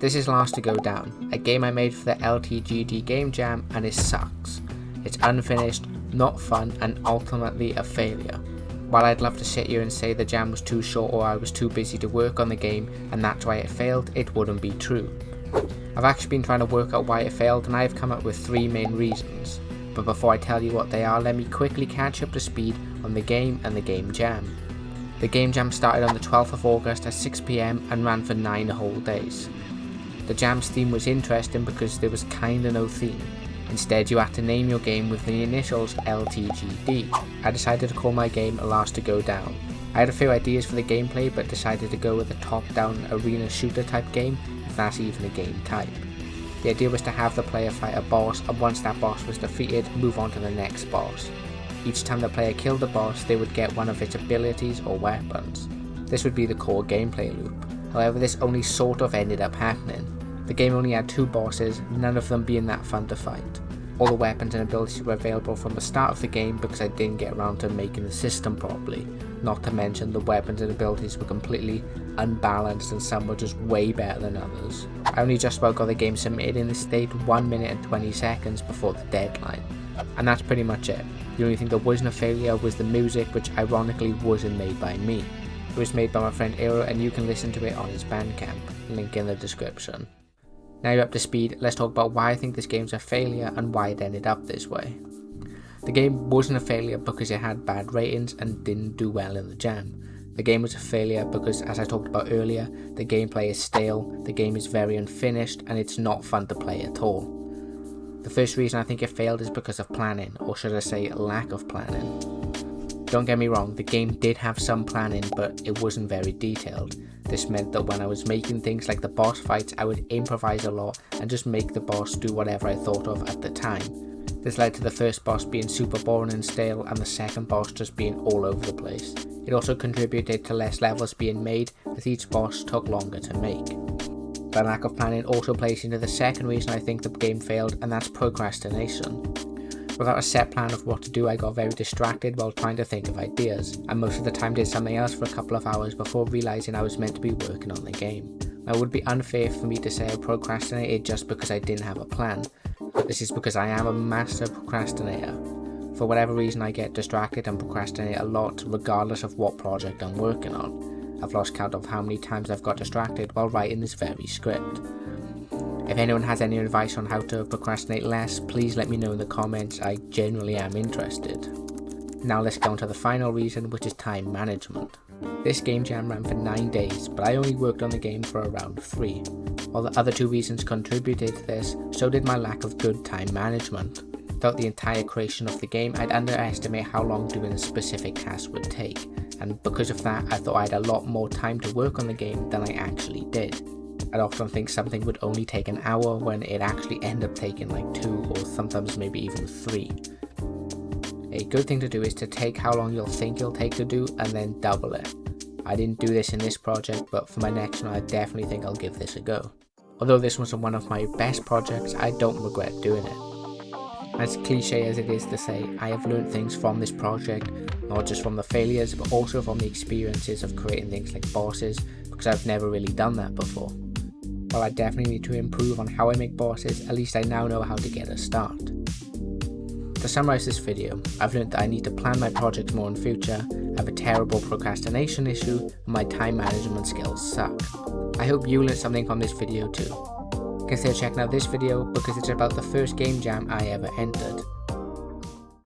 This is Last to Go Down, a game I made for the LTGD Game Jam, and it sucks. It's unfinished, not fun, and ultimately a failure. While I'd love to sit here and say the jam was too short or I was too busy to work on the game and that's why it failed, it wouldn't be true. I've actually been trying to work out why it failed, and I've come up with 3 main reasons. But before I tell you what they are, let me quickly catch up to speed on the game and the game jam. The game jam started on the 12th of August at 6 PM and ran for 9 whole days. The jam's theme was interesting because there was kinda no theme. Instead, you had to name your game with the initials LTGD. I decided to call my game Last to Go Down. I had a few ideas for the gameplay, but decided to go with a top-down arena shooter type game, if that's even a game type. The idea was to have the player fight a boss, and once that boss was defeated, move on to the next boss. Each time the player killed the boss, they would get one of its abilities or weapons. This would be the core gameplay loop. However, this only sort of ended up happening. The game only had 2 bosses, none of them being that fun to fight. All the weapons and abilities were available from the start of the game because I didn't get around to making the system properly. Not to mention the weapons and abilities were completely unbalanced and some were just way better than others. I only just about got the game submitted in this state 1 minute and 20 seconds before the deadline. And that's pretty much it. The only thing that wasn't a failure was the music, which ironically wasn't made by me. It was made by my friend Aero, and you can listen to it on his Bandcamp, link in the description. Now you're up to speed, let's talk about why I think this game's a failure and why it ended up this way. The game wasn't a failure because it had bad ratings and didn't do well in the jam. The game was a failure because, as I talked about earlier, the gameplay is stale, the game is very unfinished, and it's not fun to play at all. The first reason I think it failed is because of planning, or should I say lack of planning. Don't get me wrong, the game did have some planning, but it wasn't very detailed. This meant that when I was making things like the boss fights, I would improvise a lot and just make the boss do whatever I thought of at the time. This led to the first boss being super boring and stale, and the second boss just being all over the place. It also contributed to less levels being made, as each boss took longer to make. The lack of planning also plays into the second reason I think the game failed, and that's procrastination. Without a set plan of what to do, I got very distracted while trying to think of ideas, and most of the time did something else for a couple of hours before realising I was meant to be working on the game. Now, it would be unfair for me to say I procrastinated just because I didn't have a plan. This is because I am a master procrastinator. For whatever reason, I get distracted and procrastinate a lot regardless of what project I'm working on. I've lost count of how many times I've got distracted while writing this very script. If anyone has any advice on how to procrastinate less, please let me know in the comments. I genuinely am interested. Now let's go on to the final reason, which is time management. This game jam ran for 9 days, but I only worked on the game for around 3. While the other 2 reasons contributed to this, so did my lack of good time management. Throughout the entire creation of the game, I'd underestimate how long doing a specific task would take, and because of that, I thought I had a lot more time to work on the game than I actually did. I'd often think something would only take an hour when it actually ended up taking like 2 or sometimes maybe even 3. A good thing to do is to take how long you'll think you'll take to do and then double it. I didn't do this in this project, but for my next one I definitely think I'll give this a go. Although this wasn't one of my best projects, I don't regret doing it. As cliche as it is to say, I have learned things from this project, not just from the failures but also from the experiences of creating things like bosses, because I've never really done that before. While I definitely need to improve on how I make bosses, at least I now know how to get a start. To summarise this video, I've learned that I need to plan my projects more in future, I have a terrible procrastination issue, and my time management skills suck. I hope you learned something from this video too. Consider checking out this video because it's about the first game jam I ever entered.